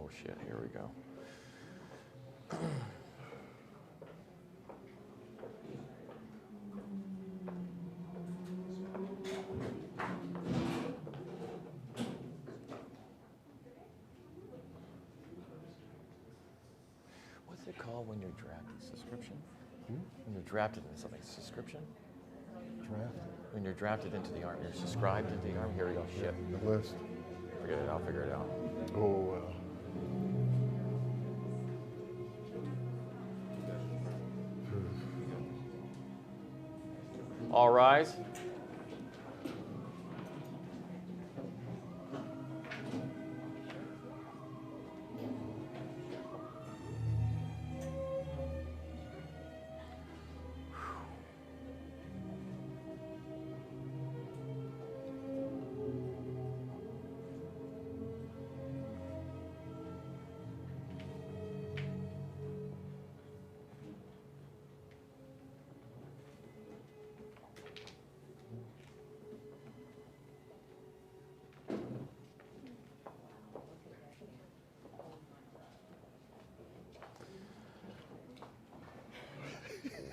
Oh, shit. Here we go. What's it called when you're drafted? Subscription? When you're drafted into something, subscription? Drafted? When you're drafted into the army, you're subscribed into the army. Here we go. Shit. The list. Forget it. I'll figure it out. Oh, All rise.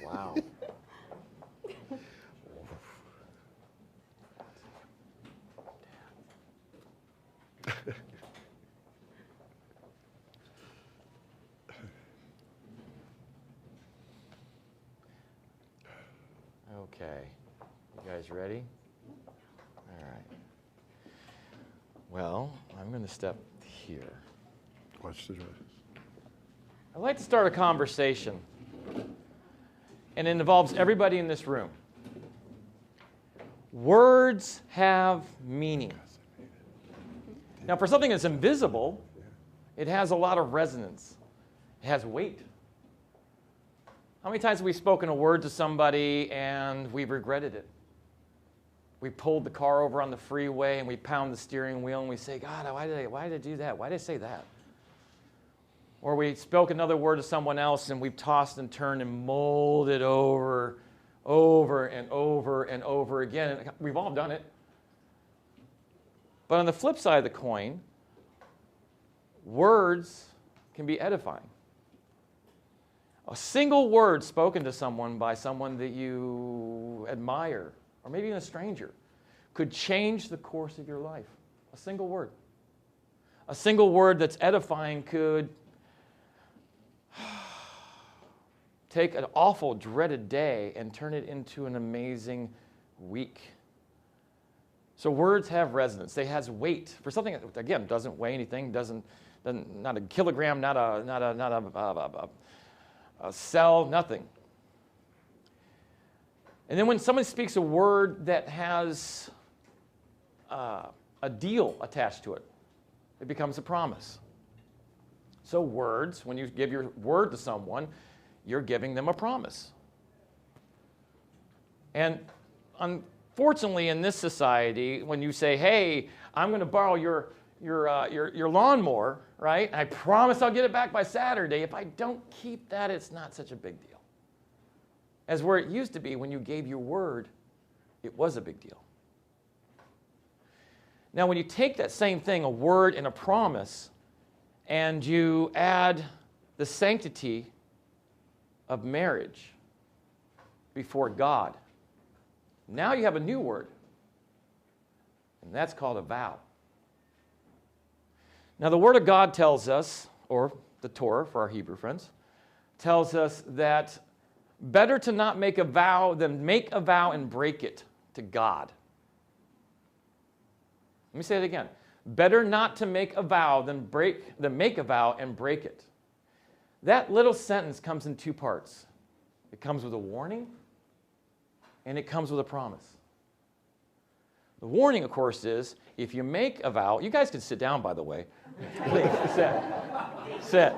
Wow. Okay. You guys ready? All right. Well, I'm going to step here. watch the dress. I'd like to start a conversation, and it involves everybody in this room. Words have meaning. Now, for something that's invisible, it has a lot of resonance. It has weight. How many times have we spoken a word to somebody and we've regretted it? We pulled the car over on the freeway and we pound the steering wheel and we say, God, why did I do that? Why did I say that? Or we spoke another word to someone else and we've tossed and turned and mulled it over and over again. And we've all done it. But on the flip side of the coin, words can be edifying. A single word spoken to someone by someone that you admire, or maybe even a stranger, could change the course of your life. A single word. A single word that's edifying could take an awful, dreaded day and turn it into an amazing week. So words have resonance. They has weight. For something that, again, doesn't weigh anything, not a kilogram, not a cell, nothing. And then when someone speaks a word that has a deal attached to it, it becomes a promise. So words, when you give your word to someone, you're giving them a promise. And unfortunately, in this society, when you say, hey, I'm going to borrow your lawnmower, right? I promise I'll get it back by Saturday. If I don't keep that, it's not such a big deal. As where it used to be, when you gave your word, it was a big deal. Now, when you take that same thing, a word and a promise, and you add the sanctity of marriage before God, now you have a new word, and that's called a vow. Now, the Word of God tells us, or the Torah for our Hebrew friends, tells us that better to not make a vow than make a vow and break it to God. Let me say it again. Better not to make a vow than make a vow and break it. That little sentence comes in two parts. It comes with a warning, and it comes with a promise. The warning, of course, is if you make a vow, you guys can sit down, by the way. Please, sit.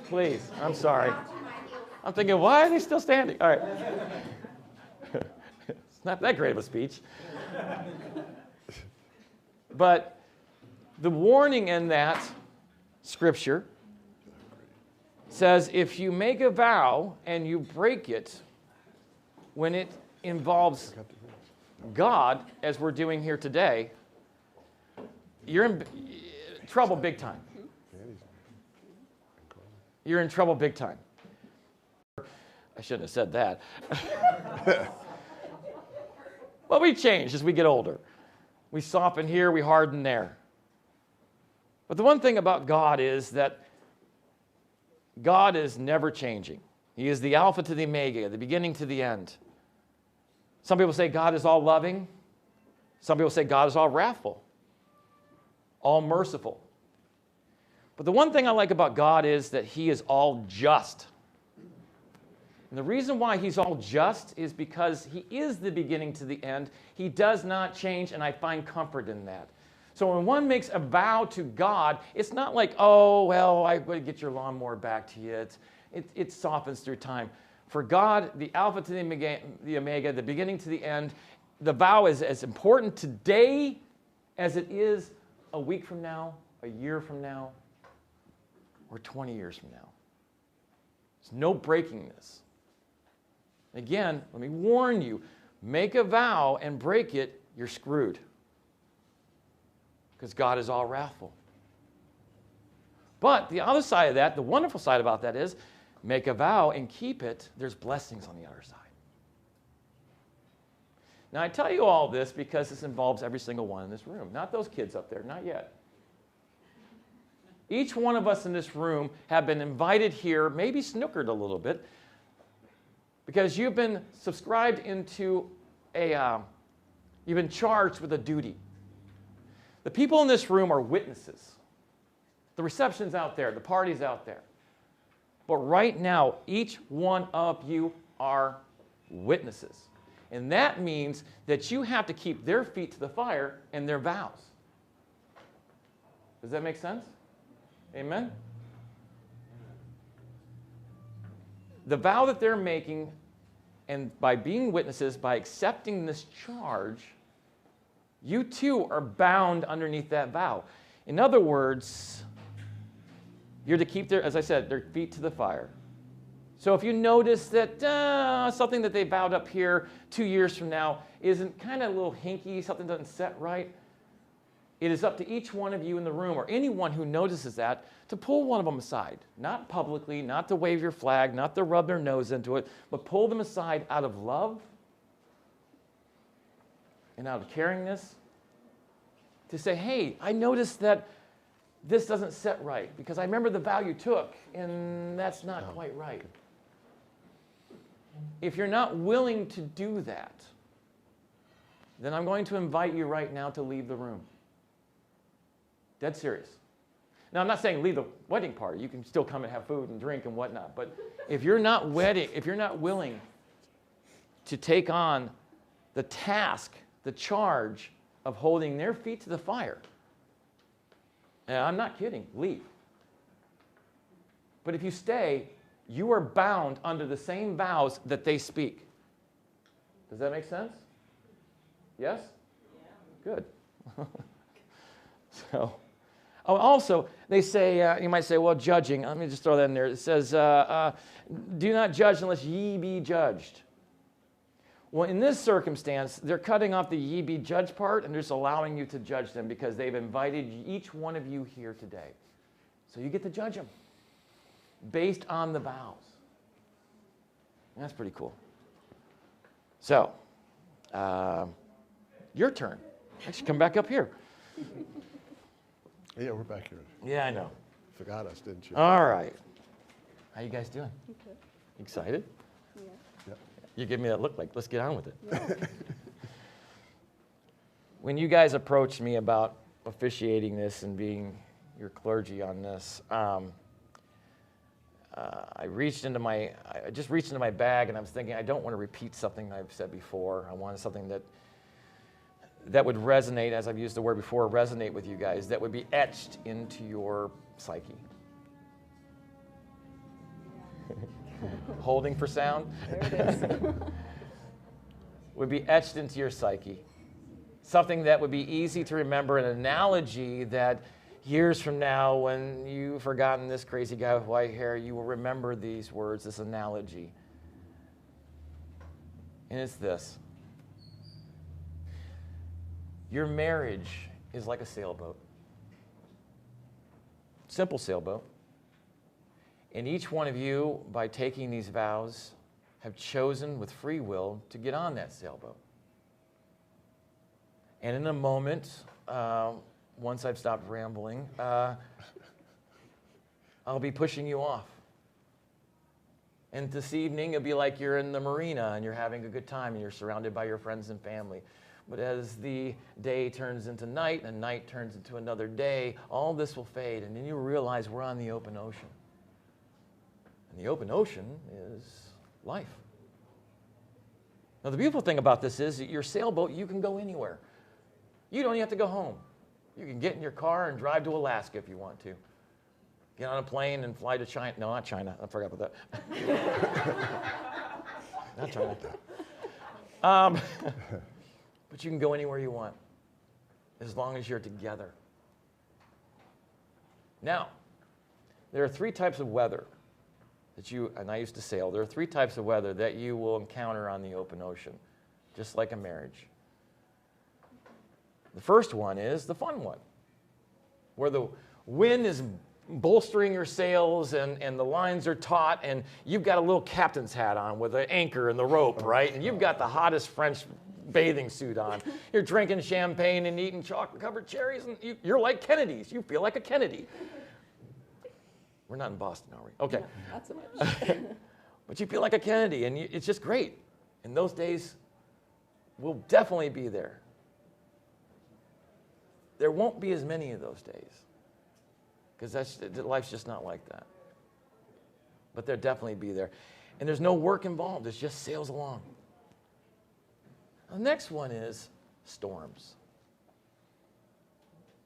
Please, I'm sorry. I'm thinking, why are they still standing? All right. It's not that great of a speech. But the warning in that scripture says if you make a vow and you break it when it involves God, as we're doing here today, you're in trouble big time. you're in trouble big time. I shouldn't have said that. But we change as we get older. We soften here, we harden there. But the one thing about God is that God is never changing. He is the Alpha to the Omega, the beginning to the end. Some people say God is all loving. Some people say God is all wrathful, all merciful. But the one thing I like about God is that he is all just. And the reason why he's all just is because he is the beginning to the end. He does not change, and I find comfort in that. So when one makes a vow to God, it's not like, oh, well, I'm going to get your lawnmower back to you. It softens through time. For God, the Alpha to the Omega, the beginning to the end, the vow is as important today as it is a week from now, a year from now, or 20 years from now. There's no breaking this. Again, let me warn you, make a vow and break it, you're screwed. Because God is all wrathful. But the other side of that, the wonderful side about that is, make a vow and keep it, there's blessings on the other side. Now I tell you all this because this involves every single one in this room. Not those kids up there, not yet. Each one of us in this room have been invited here, maybe snookered a little bit, because you've been subscribed into you've been charged with a duty. The people in this room are witnesses. The reception's out there, the party's out there. But right now, each one of you are witnesses. And that means that you have to keep their feet to the fire and their vows. Does that make sense? Amen? The vow that they're making, and by being witnesses, by accepting this charge, you too are bound underneath that vow. In other words, you're to keep their, as I said, their feet to the fire. So if you notice that something that they vowed up here 2 years from now isn't kind of a little hinky, something doesn't set right, it is up to each one of you in the room, or anyone who notices that, to pull one of them aside. Not publicly, not to wave your flag, not to rub their nose into it, but pull them aside out of love and out of caringness to say, hey, I noticed that this doesn't set right because I remember the vow you took, and that's not quite right. If you're not willing to do that, then I'm going to invite you right now to leave the room. Dead serious. Now, I'm not saying leave the wedding party. You can still come and have food and drink and whatnot. But if you're not willing to take on the task, the charge of holding their feet to the fire, and I'm not kidding, leave. But if you stay, you are bound under the same vows that they speak. Does that make sense? Yes? Yeah. Good. So, also, they say, you might say, well, judging. Let me just throw that in there. It says, do not judge unless ye be judged. Well, in this circumstance, they're cutting off the ye be judged part and just allowing you to judge them because they've invited each one of you here today. So you get to judge them based on the vows. And that's pretty cool. So, your turn. I should come back up here. Yeah, we're back here. Yeah, I know. Forgot us, didn't you? All right. How you guys doing? Okay. Excited? Yeah. Yep. You give me that look like, let's get on with it. Yeah. When you guys approached me about officiating this and being your clergy on this, I just reached into my bag and I was thinking, I don't want to repeat something I've said before. I wanted something that would resonate, as I've used the word before, resonate with you guys, that would be etched into your psyche. Holding for sound? There it is. Would be etched into your psyche. Something that would be easy to remember, an analogy that years from now, when you've forgotten this crazy guy with white hair, you will remember these words, this analogy. And it's this. Your marriage is like a sailboat. Simple sailboat. And each one of you, by taking these vows, have chosen with free will to get on that sailboat. And in a moment, once I've stopped rambling, I'll be pushing you off. And this evening, it'll be like you're in the marina and you're having a good time and you're surrounded by your friends and family. But as the day turns into night and night turns into another day, all this will fade, and then you'll realize we're on the open ocean. And the open ocean is life. Now, the beautiful thing about this is that your sailboat, you can go anywhere. You don't even have to go home. You can get in your car and drive to Alaska if you want to. Get on a plane and fly to China. No, not China. I forgot about that. Not China. But you can go anywhere you want as long as you're together. Now, there are 3 types of weather that you, and I used to sail, there are 3 types of weather that you will encounter on the open ocean, just like a marriage. The first one is the fun one, where the wind is bolstering your sails and the lines are taut and you've got a little captain's hat on with an anchor and the rope, right? And you've got the hottest French bathing suit on. You're drinking champagne and eating chocolate-covered cherries, and you're like Kennedys. You feel like a Kennedy. We're not in Boston, are we? Okay. No, not so much. But you feel like a Kennedy, and it's just great. And those days will definitely be there. There won't be as many of those days, because life's just not like that. But they'll definitely be there. And there's no work involved. It's just sails along. The next one is storms.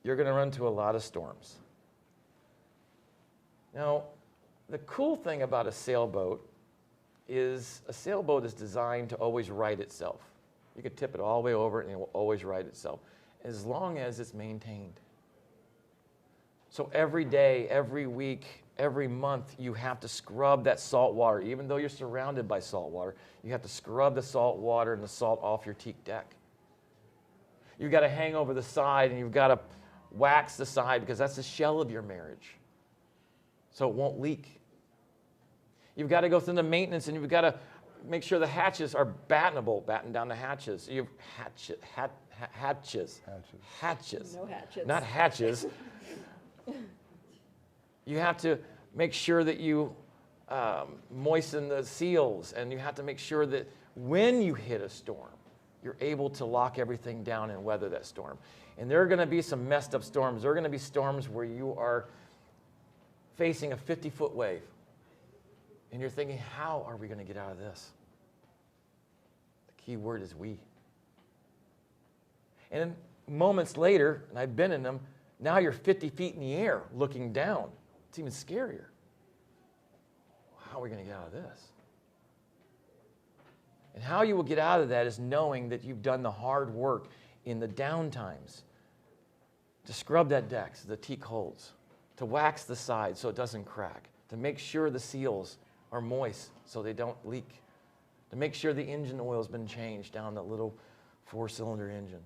You're going to run into a lot of storms. Now, the cool thing about a sailboat is designed to always right itself. You could tip it all the way over and it will always right itself, as long as it's maintained. So every day, every week, every month, you have to scrub that salt water. Even though you're surrounded by salt water, you have to scrub the salt water and the salt off your teak deck. You've got to hang over the side and you've got to wax the side, because that's the shell of your marriage, so it won't leak. You've got to go through the maintenance, and you've got to make sure the hatches are battenable, batten down the hatches. You have hatches. No hatchets. Not hatches. You have to make sure that you moisten the seals, and you have to make sure that when you hit a storm, you're able to lock everything down and weather that storm. And there are going to be some messed up storms. There are going to be storms where you are facing a 50-foot wave, and you're thinking, how are we going to get out of this? The key word is we. And then moments later, and I've been in them, now you're 50 feet in the air looking down. It's even scarier. How are we going to get out of this? And how you will get out of that is knowing that you've done the hard work in the down times to scrub that deck so the teak holds, to wax the side so it doesn't crack, to make sure the seals are moist so they don't leak, to make sure the engine oil's been changed down the little 4-cylinder engine.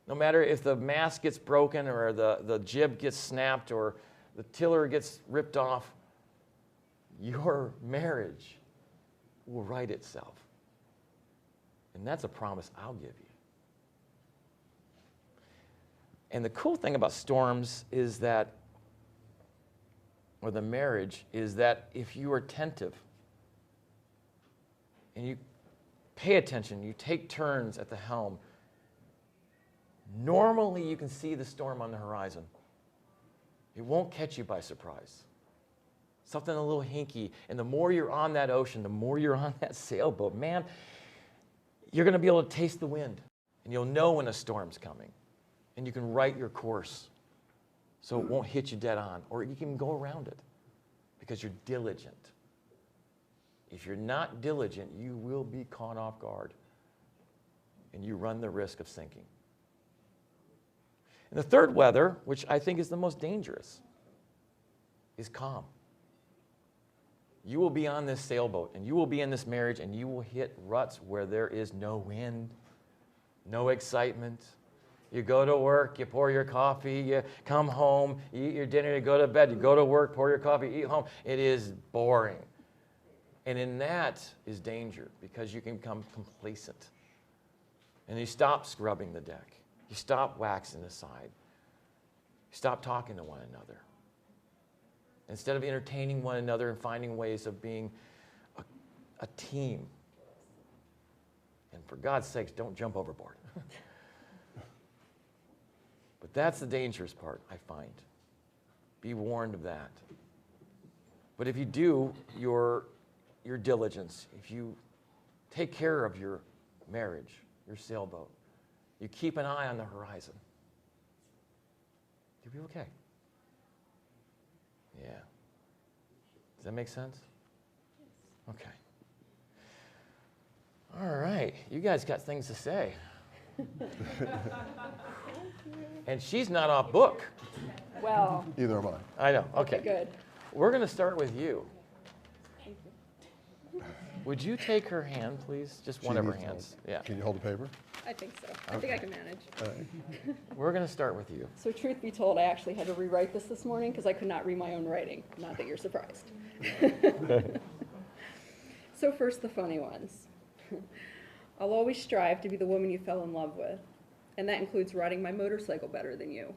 No matter if the mast gets broken or the jib gets snapped or the tiller gets ripped off, your marriage will right itself. And that's a promise I'll give you. And the cool thing about storms is that, or the marriage, is that if you are attentive and you pay attention, you take turns at the helm, normally you can see the storm on the horizon. It won't catch you by surprise. Something a little hinky. And the more you're on that ocean, the more you're on that sailboat, man, you're going to be able to taste the wind. And you'll know when a storm's coming. And you can right your course so it won't hit you dead on. Or you can go around it because you're diligent. If you're not diligent, you will be caught off guard. And you run the risk of sinking. And the third weather, which I think is the most dangerous, is calm. You will be on this sailboat, and you will be in this marriage, and you will hit ruts where there is no wind, no excitement. You go to work, you pour your coffee, you come home, you eat your dinner, you go to bed, you go to work, pour your coffee, eat home. It is boring. And in that is danger, because you can become complacent. And you stop scrubbing the deck. You stop waxing the side. You stop talking to one another. Instead of entertaining one another and finding ways of being a team. And for God's sakes, don't jump overboard. But that's the dangerous part, I find. Be warned of that. But if you do your diligence, if you take care of your marriage, your sailboat, you keep an eye on the horizon, you'll be okay. Yeah. Does that make sense? Okay. All right. You guys got things to say. And she's not off book. Well. Either am I. I know. Okay. Good. We're going to start with you. Thank you. Would you take her hand, please? Just one of her hands. Yeah. Can you hold the paper? I think so. I think I can manage. All right. We're going to start with you. So truth be told, I actually had to rewrite this morning because I could not read my own writing. Not that you're surprised. So first, the funny ones. I'll always strive to be the woman you fell in love with, and that includes riding my motorcycle better than you.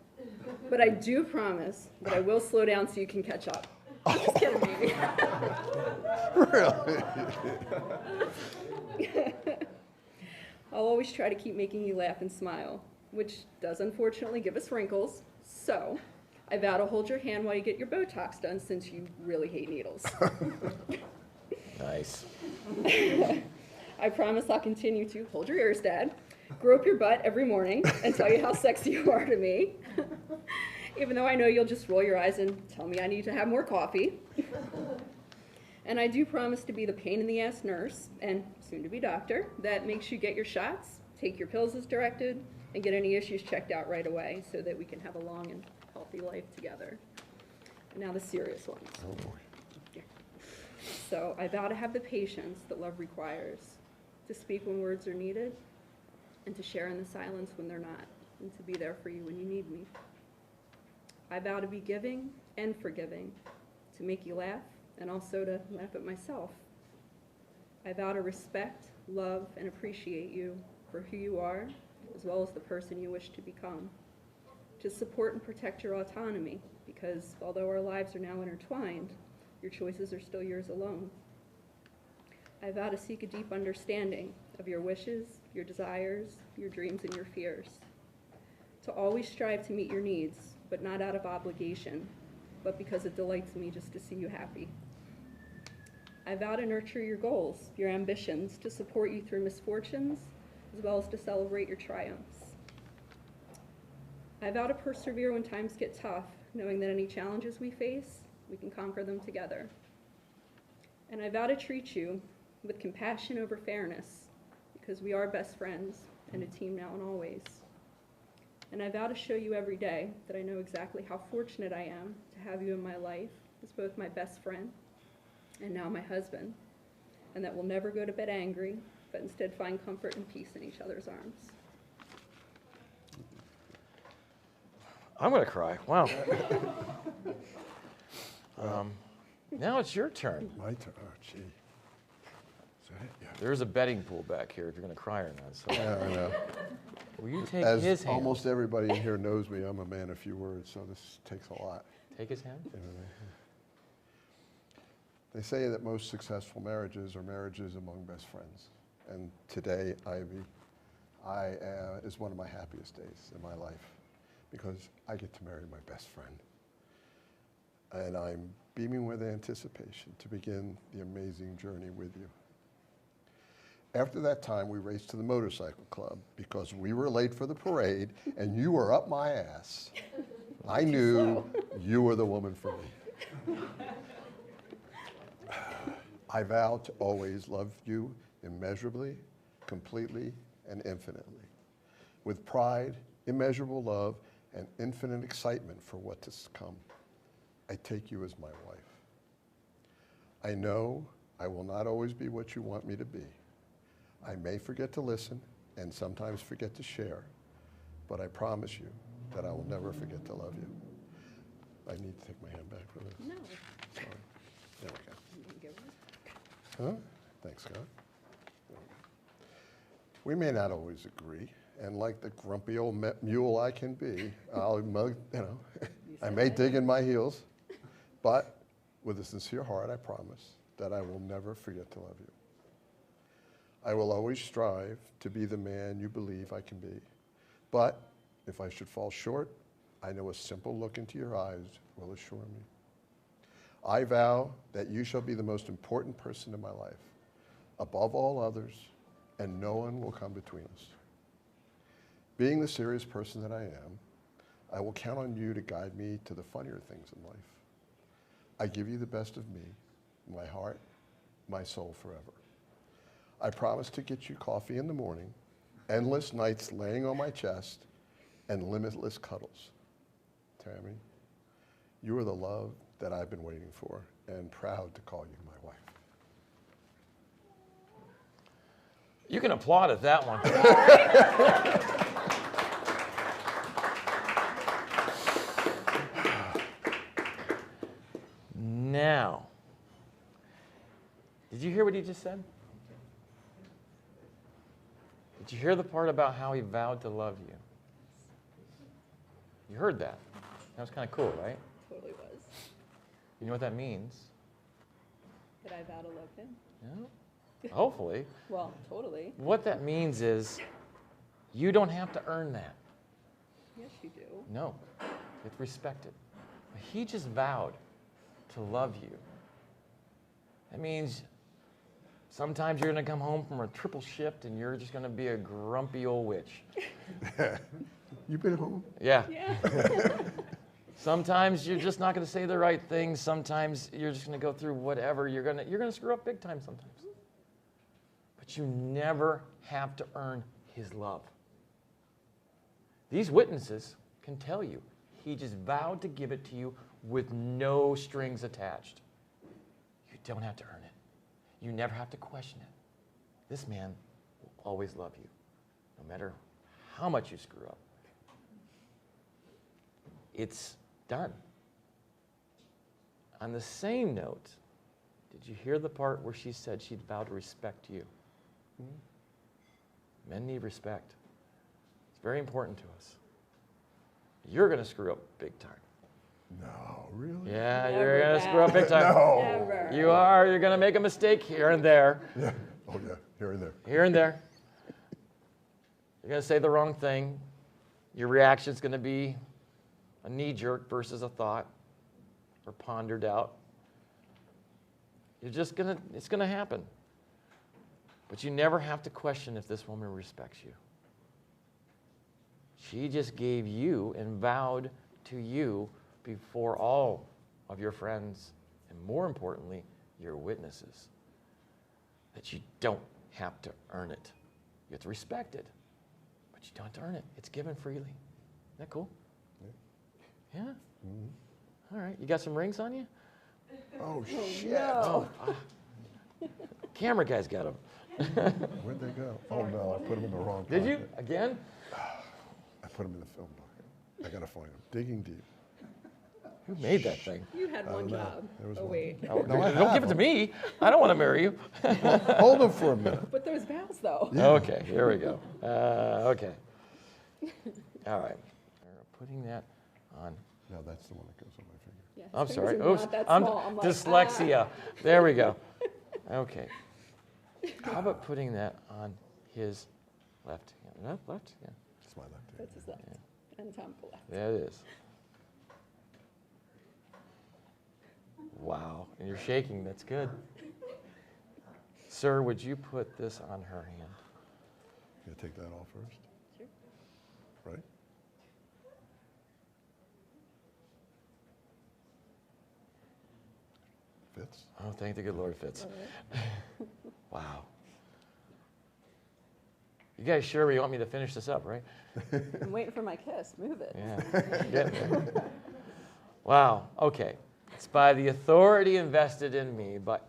But I do promise that I will slow down so you can catch up. Just kidding, baby. Really? I'll always try to keep making you laugh and smile, which does unfortunately give us wrinkles. So I vow to hold your hand while you get your Botox done, since you really hate needles. Nice. I promise I'll continue to hold your ears, Dad, grope your butt every morning, and tell you how sexy you are to me. Even though I know you'll just roll your eyes and tell me I need to have more coffee. And I do promise to be the pain-in-the-ass nurse, and soon-to-be doctor, that makes you get your shots, take your pills as directed, and get any issues checked out right away so that we can have a long and healthy life together. And now the serious ones. Oh, boy. So I vow to have the patience that love requires, to speak when words are needed, and to share in the silence when they're not, and to be there for you when you need me. I vow to be giving and forgiving, to make you laugh, and also to laugh at myself. I vow to respect, love, and appreciate you for who you are, as well as the person you wish to become. To support and protect your autonomy, because although our lives are now intertwined, your choices are still yours alone. I vow to seek a deep understanding of your wishes, your desires, your dreams, and your fears. To always strive to meet your needs, but not out of obligation, but because it delights me just to see you happy. I vow to nurture your goals, your ambitions, to support you through misfortunes, as well as to celebrate your triumphs. I vow to persevere when times get tough, knowing that any challenges we face, we can conquer them together. And I vow to treat you with compassion over fairness, because we are best friends and a team now and always. And I vow to show you every day that I know exactly how fortunate I am to have you in my life as both my best friend and now my husband, and that we'll never go to bed angry, but instead find comfort and peace in each other's arms. I'm going to cry. Wow. Now it's your turn. My turn. Oh, gee. Is that it? Yeah. There's a betting pool back here if you're going to cry or not. So Yeah, I know. will you take As his hand? almost everybody in here knows me, I'm a man of few words, so this takes a lot. Take his hand? They say that most successful marriages are marriages among best friends. And today, Ivy, is one of my happiest days in my life, because I get to marry my best friend. And I'm beaming with anticipation to begin the amazing journey with you. After that time, we raced to the motorcycle club because we were late for the parade and you were up my ass. I knew you were the woman for me. I vow to always love you immeasurably, completely, and infinitely, with pride, immeasurable love, and infinite excitement for what is to come. I take you as my wife. I know I will not always be what you want me to be. I may forget to listen and sometimes forget to share, but I promise you that I will never forget to love you. I need to take my hand back for this. No. Sorry. There we go. You can give it. Huh? Thanks, Scott. There we go. We may not always agree, and like the grumpy old mule I can be, I may dig in my heels, but with a sincere heart, I promise that I will never forget to love you. I will always strive to be the man you believe I can be, but if I should fall short, I know a simple look into your eyes will assure me. I vow that you shall be the most important person in my life, above all others, and no one will come between us. Being the serious person that I am, I will count on you to guide me to the funnier things in life. I give you the best of me, my heart, my soul forever. I promise to get you coffee in the morning, endless nights laying on my chest, and limitless cuddles. Tammy, you are the love that I've been waiting for, and proud to call you my wife. You can applaud at that one. Now, did you hear what he just said? Did you hear the part about how he vowed to love you? You heard that. That was kind of cool, right? Totally was. You know what that means? That I vow to love him. Yeah. Hopefully. Well, totally. What that means is you don't have to earn that. Yes, you do. No. It's respected. He just vowed to love you. That means sometimes you're going to come home from a triple shift and you're just going to be a grumpy old witch. You been home? Yeah. Yeah. Sometimes you're just not going to say the right things. Sometimes you're just going to go through whatever. You're going to screw up big time sometimes. But you never have to earn his love. These witnesses can tell you he just vowed to give it to you with no strings attached. You don't have to earn it. You never have to question it. This man will always love you, no matter how much you screw up. It's done. On the same note, did you hear the part where she said she'd vow to respect you? Men need respect. It's very important to us. You're going to screw up big time. No, really? Yeah, Never you're going to that. screw up big time. No. Never. You are. You're going to make a mistake here and there. Yeah. Oh, yeah. Here and there. Here and there. You're going to say the wrong thing. Your reaction's going to be a knee-jerk versus a thought or pondered out. It's going to happen. But you never have to question if this woman respects you. She just gave you and vowed to you before all of your friends, and more importantly, your witnesses, that you don't have to earn it. You have to respect it, but you don't have to earn it. It's given freely. Isn't that cool? Yeah? Mm-hmm. All right. You got some rings on you? Oh, shit. No. Camera guy's got them. Where'd they go? Oh, no, I put them in the wrong Did pocket. you? Again? I put them in the film bucket. I got to find them. Digging deep. Who made that thing? You had I one don't know. job. There was Oh, one. wait. Oh, No, I don't have give it to them. me. I don't want to marry you. Hold them for a minute. But there's vows, though. Yeah. Okay, here we go. Okay. All right. We're putting that on. No, that's the one that goes on my finger. Yeah, his I'm fingers sorry. are Oops. not that I'm small. I'm like, dyslexia. There we go. Okay. How about putting that on his left hand? Left? Yeah. It's my left hand. That's his left. And Tom left. There it is. Wow. And you're shaking. That's good. Sir, would you put this on her hand? You gotta take that off first, Sure. right? Fits? Oh, thank the good Lord it fits. All right. Wow. You guys sure you want me to finish this up, right? I'm waiting for my kiss. Move it. Yeah. Getting there. Wow. Okay. It's by the authority invested in me, but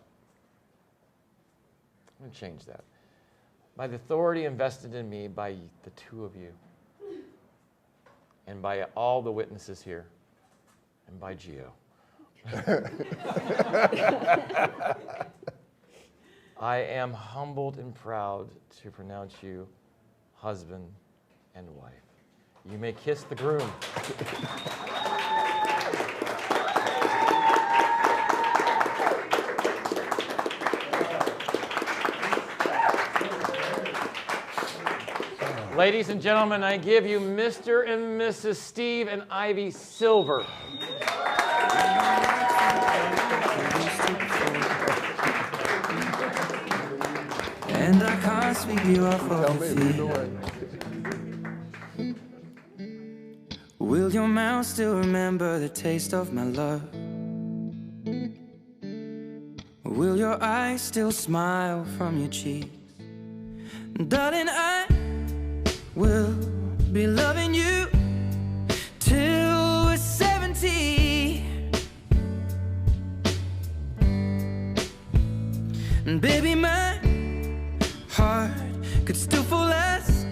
I'm going to change that. By the authority invested in me by the two of you. and by all the witnesses here, and by Gio. I am humbled and proud to pronounce you husband and wife. You may kiss the groom. Ladies and gentlemen, I give you Mr. and Mrs. Steve and Ivy Silver. And I can't sweep you off of your feet. Will your mouth still remember the taste of my love? Will your eyes still smile from your cheeks? Darling, I will be loving you till we're 70. And baby, my heart could still fall as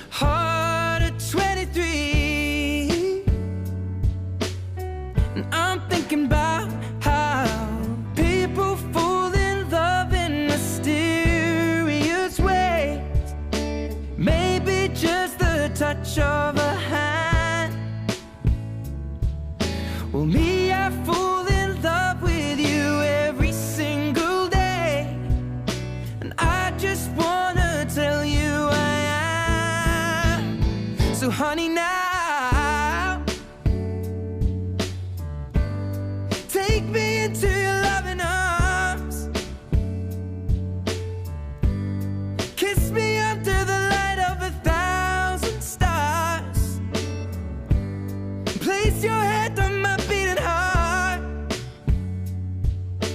hard at 23. And I'm thinking about how people fall in love in mysterious ways. Maybe just the touch of a hand. Well, me, I fall in love with you every single day. And I just wanna tell you I am. So honey, now take me into your loving arms. Kiss me under the light of 1,000 stars. Place your head on my beating heart.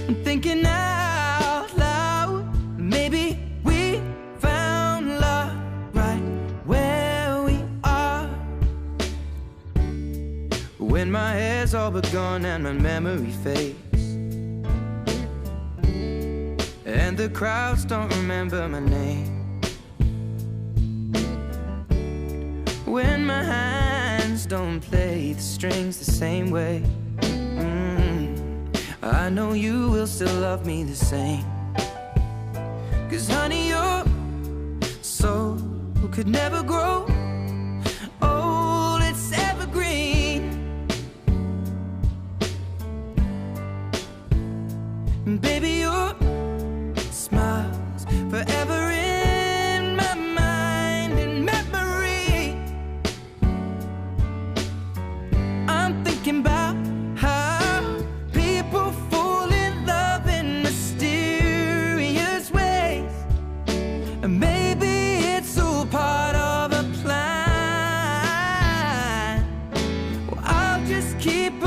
I'm thinking out loud, maybe we found love right where we are. When my hair's all but gone and my memory fades, and the crowds don't remember my name. When my hands don't play the strings the same way, I know you will still love me the same. 'Cause honey, your soul could never grow old, it's evergreen. And baby, your smile's forever in my mind and memory. I'm thinking about how people fall in love in mysterious ways. And maybe it's all part of a plan. Well, I'll just keep